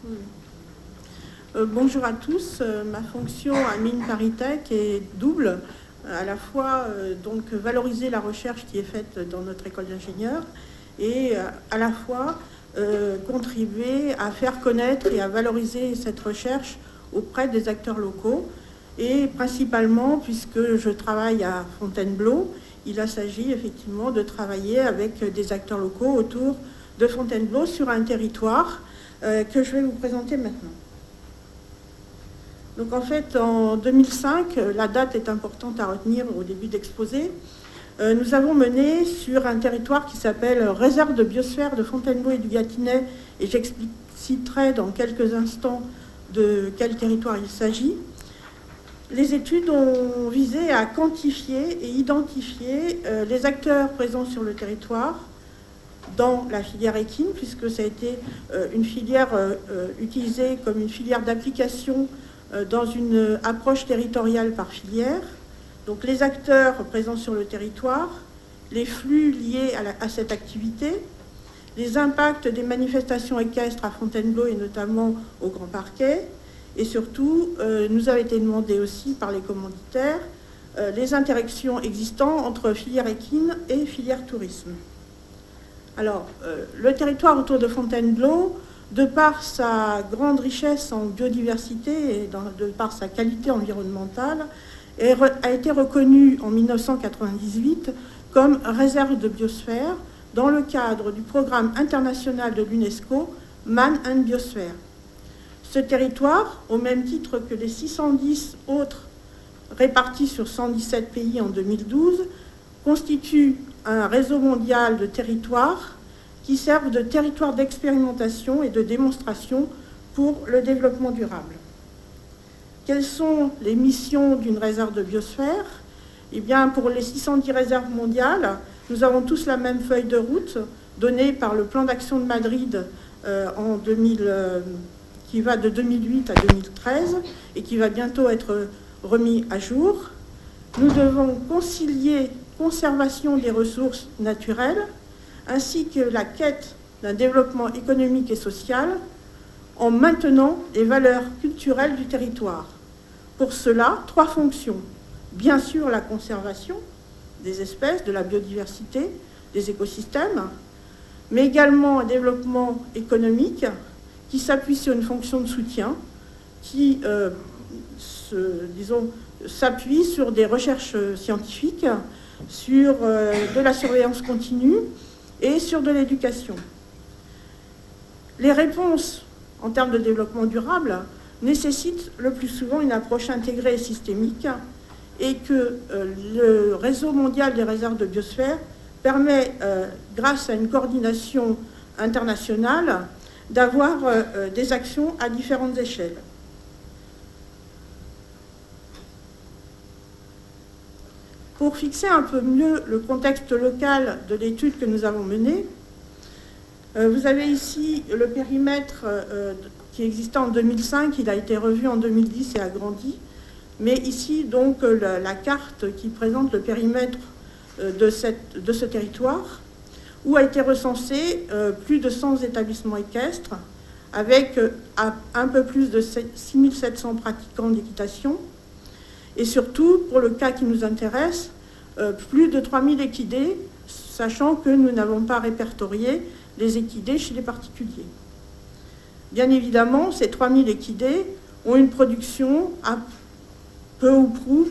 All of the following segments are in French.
Oui. Bonjour à tous. Ma fonction à Mines ParisTech est double. À la fois donc valoriser la recherche qui est faite dans notre école d'ingénieurs et à la fois contribuer à faire connaître et à valoriser cette recherche auprès des acteurs locaux. Et principalement, puisque je travaille à Fontainebleau, il s'agit effectivement de travailler avec des acteurs locaux autour de Fontainebleau sur un territoire que je vais vous présenter maintenant. Donc en fait, en 2005, la date est importante à retenir au début d'exposé, nous avons mené sur un territoire qui s'appelle Réserve de biosphère de Fontainebleau et du Gâtinais, et j'expliciterai dans quelques instants de quel territoire il s'agit. Les études ont visé à quantifier et identifier les acteurs présents sur le territoire dans la filière équine, puisque ça a été une filière utilisée comme une filière d'application dans une approche territoriale par filière. Donc les acteurs présents sur le territoire, les flux liés à cette activité, les impacts des manifestations équestres à Fontainebleau et notamment au Grand Parquet, et surtout, nous avait été demandé aussi par les commanditaires les interactions existantes entre filière équine et filière tourisme. Alors, le territoire autour de Fontainebleau, de par sa grande richesse en biodiversité et de par sa qualité environnementale, a été reconnu en 1998 comme réserve de biosphère dans le cadre du programme international de l'UNESCO Man and Biosphère. Ce territoire, au même titre que les 610 autres répartis sur 117 pays en 2012, constitue un réseau mondial de territoires qui servent de territoire d'expérimentation et de démonstration pour le développement durable. Quelles sont les missions d'une réserve de biosphère? Eh bien, pour les 610 réserves mondiales, nous avons tous la même feuille de route donnée par le plan d'action de Madrid qui va de 2008 à 2013 et qui va bientôt être remis à jour. Nous devons concilier conservation des ressources naturelles ainsi que la quête d'un développement économique et social en maintenant les valeurs culturelles du territoire. Pour cela, 3 fonctions. Bien sûr, la conservation des espèces, de la biodiversité, des écosystèmes, mais également un développement économique qui s'appuie sur une fonction de soutien, qui s'appuie sur des recherches scientifiques, sur de la surveillance continue et sur de l'éducation. Les réponses en termes de développement durable nécessitent le plus souvent une approche intégrée et systémique, et que le réseau mondial des réserves de biosphère permet, grâce à une coordination internationale, d'avoir des actions à différentes échelles. Pour fixer un peu mieux le contexte local de l'étude que nous avons menée, vous avez ici le périmètre qui existait en 2005, il a été revu en 2010 et agrandi, mais ici donc la carte qui présente le périmètre de ce territoire, où a été recensé plus de 100 établissements équestres, avec un peu plus de 6700 pratiquants d'équitation, et surtout, pour le cas qui nous intéresse, plus de 3000 équidés, sachant que nous n'avons pas répertorié les équidés chez les particuliers. Bien évidemment, ces 3000 équidés ont une production à peu ou prou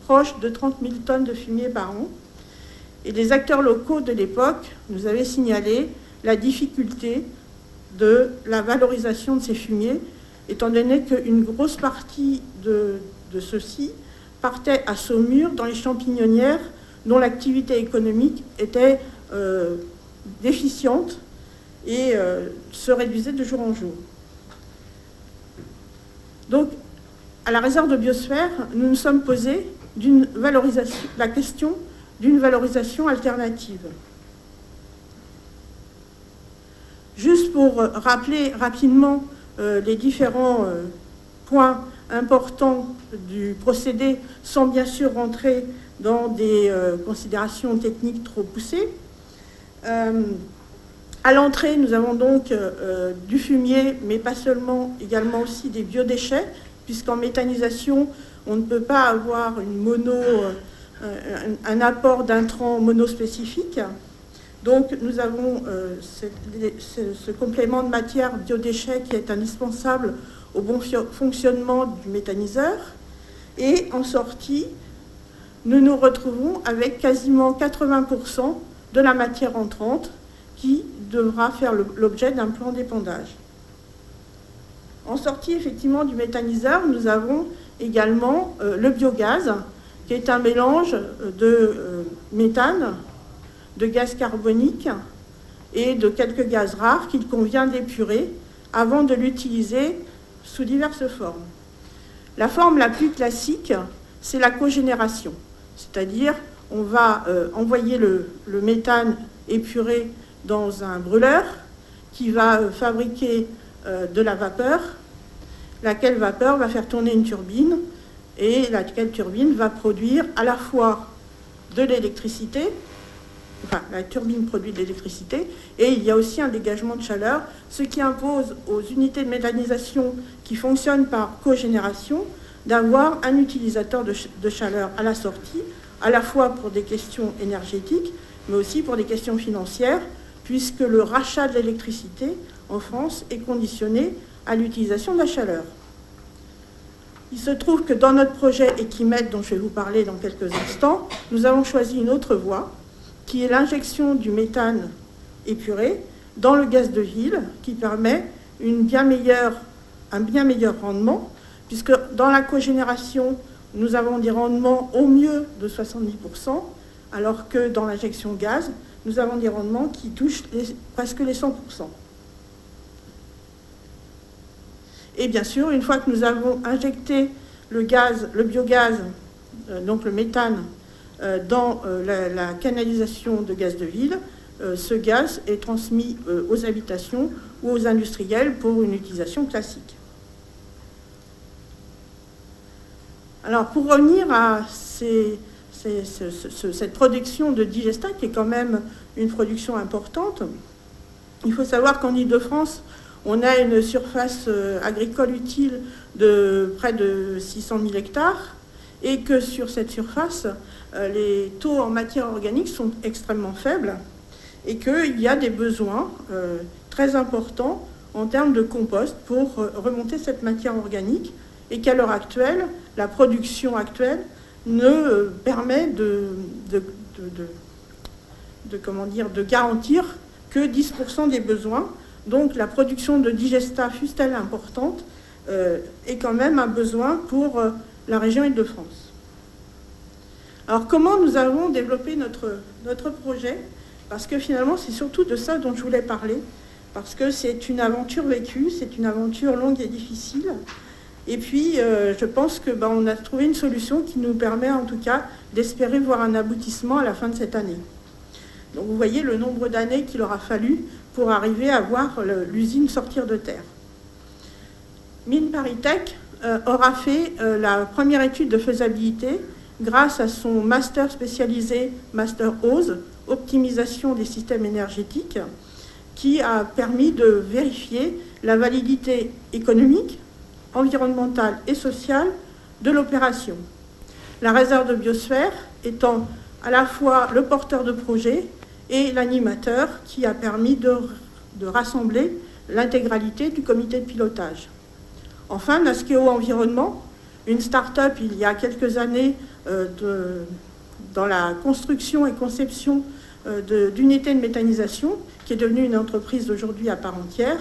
proche de 30 000 tonnes de fumier par an. Et les acteurs locaux de l'époque nous avaient signalé la difficulté de la valorisation de ces fumiers, étant donné qu'une grosse partie de ceux-ci partait à Saumur, dans les champignonnières, dont l'activité économique était déficiente et se réduisait de jour en jour. Donc, à la réserve de biosphère, nous nous sommes posés la question d'une valorisation alternative. Juste pour rappeler rapidement les différents points importants du procédé, sans bien sûr rentrer dans des considérations techniques trop poussées. À l'entrée, nous avons donc du fumier, mais pas seulement, également aussi des biodéchets, puisqu'en méthanisation, on ne peut pas avoir un apport d'intrants monospécifiques. Donc nous avons ce complément de matière biodéchets qui est indispensable au bon fonctionnement du méthaniseur. Et en sortie, nous nous retrouvons avec quasiment 80% de la matière entrante qui devra faire l'objet d'un plan d'épandage. En sortie effectivement du méthaniseur, nous avons également le biogaz, qui est un mélange de méthane, de gaz carbonique et de quelques gaz rares qu'il convient d'épurer avant de l'utiliser sous diverses formes. La forme la plus classique, c'est la cogénération, c'est-à-dire on va envoyer le méthane épuré dans un brûleur qui va fabriquer de la vapeur, laquelle vapeur va faire tourner une turbine et laquelle turbine va produire à la fois de l'électricité, enfin la turbine produit de l'électricité, et il y a aussi un dégagement de chaleur, ce qui impose aux unités de méthanisation qui fonctionnent par cogénération d'avoir un utilisateur de chaleur à la sortie, à la fois pour des questions énergétiques, mais aussi pour des questions financières, puisque le rachat de l'électricité en France est conditionné à l'utilisation de la chaleur. Il se trouve que dans notre projet Equimed, dont je vais vous parler dans quelques instants, nous avons choisi une autre voie, qui est l'injection du méthane épuré dans le gaz de ville, qui permet un bien meilleur rendement, puisque dans la cogénération, nous avons des rendements au mieux de 70%, alors que dans l'injection gaz, nous avons des rendements qui touchent presque les 100%. Et bien sûr, une fois que nous avons injecté le biogaz, donc le méthane, dans la canalisation de gaz de ville, ce gaz est transmis aux habitations ou aux industriels pour une utilisation classique. Alors, pour revenir à cette production de digestat, qui est quand même une production importante, il faut savoir qu'en Île-de-France, on a une surface agricole utile de près de 600 000 hectares et que sur cette surface, les taux en matière organique sont extrêmement faibles et qu'il y a des besoins très importants en termes de compost pour remonter cette matière organique et qu'à l'heure actuelle, la production actuelle ne permet de garantir que 10% des besoins. Donc la production de digestat, fût-elle importante, est quand même un besoin pour la région Île-de-France. Alors comment nous avons développé notre projet? Parce que finalement c'est surtout de ça dont je voulais parler, parce que c'est une aventure vécue, c'est une aventure longue et difficile. Et puis je pense qu'on a trouvé une solution qui nous permet en tout cas d'espérer voir un aboutissement à la fin de cette année. Donc vous voyez le nombre d'années qu'il aura fallu pour arriver à voir l'usine sortir de terre. Mines ParisTech aura fait la première étude de faisabilité grâce à son master spécialisé, Master OSE, optimisation des systèmes énergétiques, qui a permis de vérifier la validité économique, environnementale et sociale de l'opération. La réserve de biosphère étant à la fois le porteur de projet et l'animateur qui a permis de rassembler l'intégralité du comité de pilotage. Enfin, Nasqueo Environnement, une start-up il y a quelques années dans la construction et conception d'unités de méthanisation, qui est devenue une entreprise d'aujourd'hui à part entière,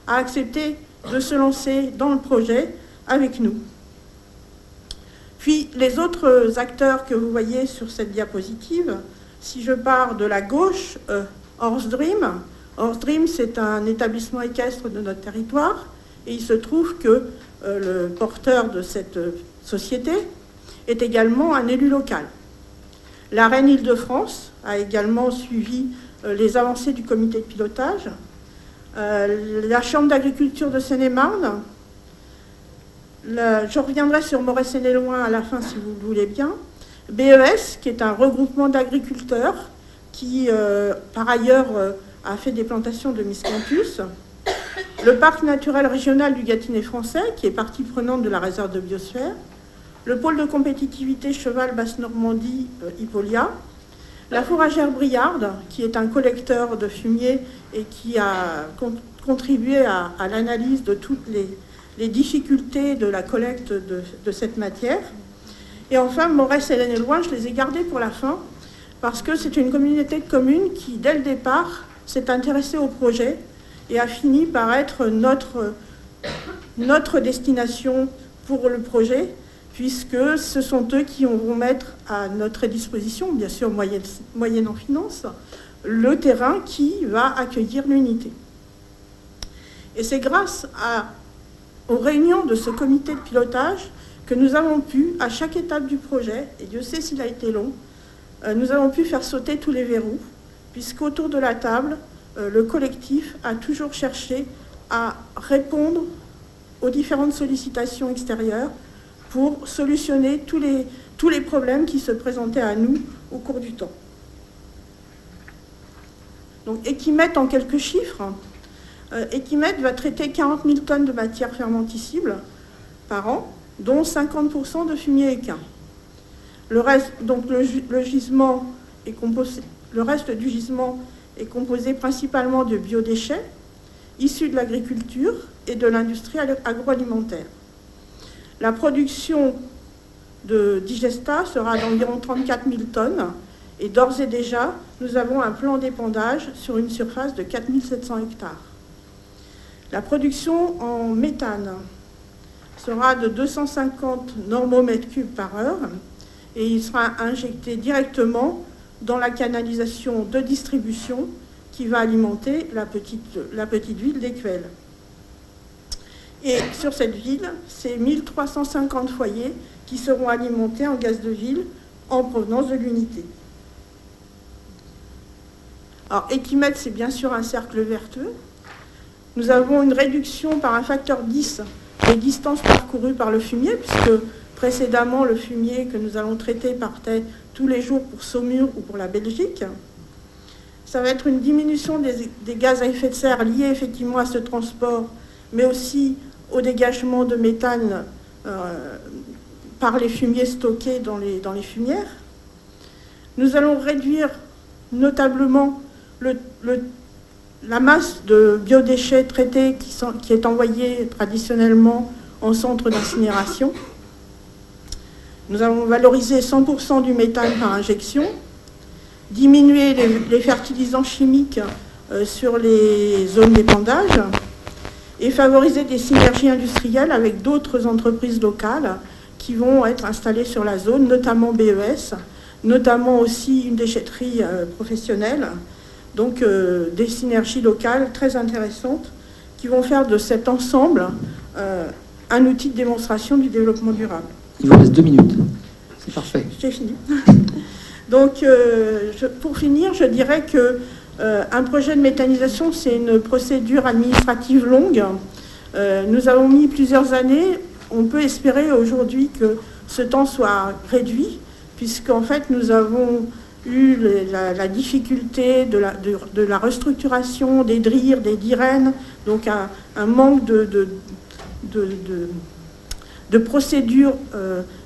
a accepté de se lancer dans le projet avec nous. Puis les autres acteurs que vous voyez sur cette diapositive, si je pars de la gauche, Horse Dream. Horse Dream, c'est un établissement équestre de notre territoire, et il se trouve que le porteur de cette société est également un élu local. La Reine Île-de-France a également suivi les avancées du comité de pilotage. La Chambre d'agriculture de Seine-et-Marne. Je reviendrai sur Moret-Seine-et-Loing à la fin si vous le voulez bien. BES, qui est un regroupement d'agriculteurs qui, par ailleurs, a fait des plantations de miscanthus. Le parc naturel régional du Gâtinais français, qui est partie prenante de la réserve de biosphère. Le pôle de compétitivité cheval Basse-Normandie, Hippolia. La fourragère Briarde, qui est un collecteur de fumier et qui a contribué à l'analyse de toutes les difficultés de la collecte de cette matière. Et enfin, Morès, Hélène et Loin, je les ai gardés pour la fin, parce que c'est une communauté de communes qui, dès le départ, s'est intéressée au projet et a fini par être notre destination pour le projet, puisque ce sont eux qui vont mettre à notre disposition, bien sûr moyennant finance, le terrain qui va accueillir l'unité. Et c'est grâce aux réunions de ce comité de pilotage que nous avons pu, à chaque étape du projet, et Dieu sait s'il a été long, nous avons pu faire sauter tous les verrous, puisqu'autour de la table, le collectif a toujours cherché à répondre aux différentes sollicitations extérieures pour solutionner tous les problèmes qui se présentaient à nous au cours du temps. Donc Equimet, en quelques chiffres, Equimet va traiter 40 000 tonnes de matière fermentescible par an, dont 50% de fumier équin. Le reste du gisement est composé principalement de biodéchets issus de l'agriculture et de l'industrie agroalimentaire. La production de Digesta sera d'environ 34 000 tonnes et d'ores et déjà, nous avons un plan d'épandage sur une surface de 4 700 hectares. La production en méthane sera de 250 normomètres cubes par heure et il sera injecté directement dans la canalisation de distribution qui va alimenter la petite ville d'Écuelle. Et sur cette ville, c'est 1350 foyers qui seront alimentés en gaz de ville en provenance de l'unité. Alors, Equimet, c'est bien sûr un cercle vertueux. Nous avons une réduction par un facteur 10 des distances parcourues par le fumier, puisque précédemment, le fumier que nous allons traiter partait tous les jours pour Saumur ou pour la Belgique. Ça va être une diminution des gaz à effet de serre liés effectivement à ce transport, mais aussi au dégagement de méthane par les fumiers stockés dans les fumières. Nous allons réduire notablement la masse de biodéchets traités qui est envoyée traditionnellement en centre d'incinération. Nous allons valoriser 100% du méthane par injection, diminuer les fertilisants chimiques sur les zones d'épandage et favoriser des synergies industrielles avec d'autres entreprises locales qui vont être installées sur la zone, notamment BES, notamment aussi une déchetterie professionnelle. Donc des synergies locales très intéressantes qui vont faire de cet ensemble un outil de démonstration du développement durable. Il vous reste 2 minutes. C'est parfait. J'ai fini. Donc pour finir, je dirais que un projet de méthanisation, c'est une procédure administrative longue. Nous avons mis plusieurs années. On peut espérer aujourd'hui que ce temps soit réduit, puisqu'en fait, nous avons eu la difficulté de la restructuration des DRIR, des DIREN, donc un manque de procédures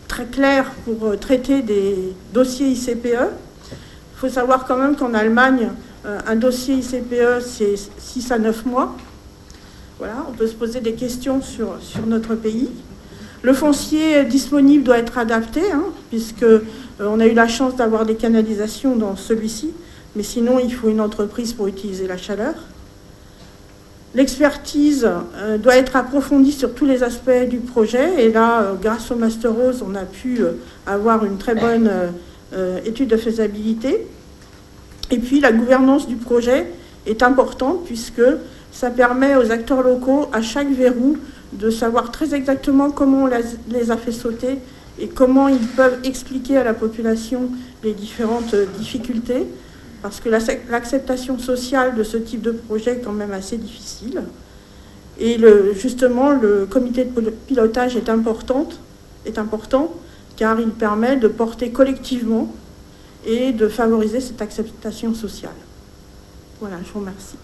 très claires pour traiter des dossiers ICPE. Il faut savoir quand même qu'en Allemagne, un dossier ICPE, c'est 6 à 9 mois. Voilà, on peut se poser des questions sur notre pays. Le foncier disponible doit être adapté, puisqu'on a eu la chance d'avoir des canalisations dans celui-ci, mais sinon il faut une entreprise pour utiliser la chaleur. L'expertise doit être approfondie sur tous les aspects du projet, et là, grâce au Master Rose, on a pu avoir une très bonne étude de faisabilité. Et puis la gouvernance du projet est importante, puisque ça permet aux acteurs locaux, à chaque verrou, de savoir très exactement comment on les a fait sauter et comment ils peuvent expliquer à la population les différentes difficultés, parce que l'acceptation sociale de ce type de projet est quand même assez difficile. Et justement, le comité de pilotage est important, car il permet de porter collectivement et de favoriser cette acceptation sociale. Voilà, je vous remercie.